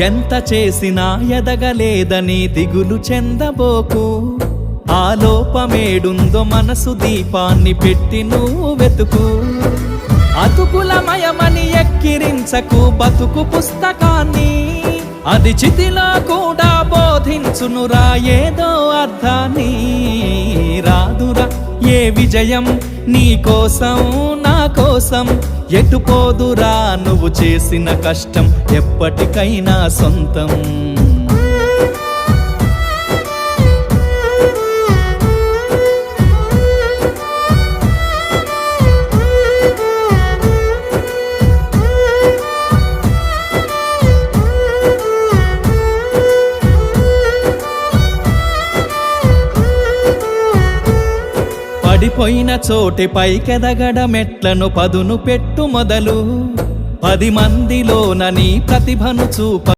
ఎంత చేసినా ఎదగలేదని దిగులు చెందబోకు. ఆ లోపమేడుందో మనసు దీపాన్ని పెట్టి నువ్వు వెతుకు. అతుకులమయమని ఎక్కిరించకు బతుకు పుస్తకాన్ని, అది చితిలో కూడా బోధించునురా ఏదో అర్థాన్ని. రాదురా ఏ విజయం నీ కోసం నా కోసం, ఎటుపోదురా నువ్వు చేసిన కష్టం ఎప్పటికైనా సొంతం. పడిపోయిన చోటి పైకెదగడ మెట్లను పదును పెట్టు మొదలు. 10 మందిలోన నీ ప్రతిభను చూప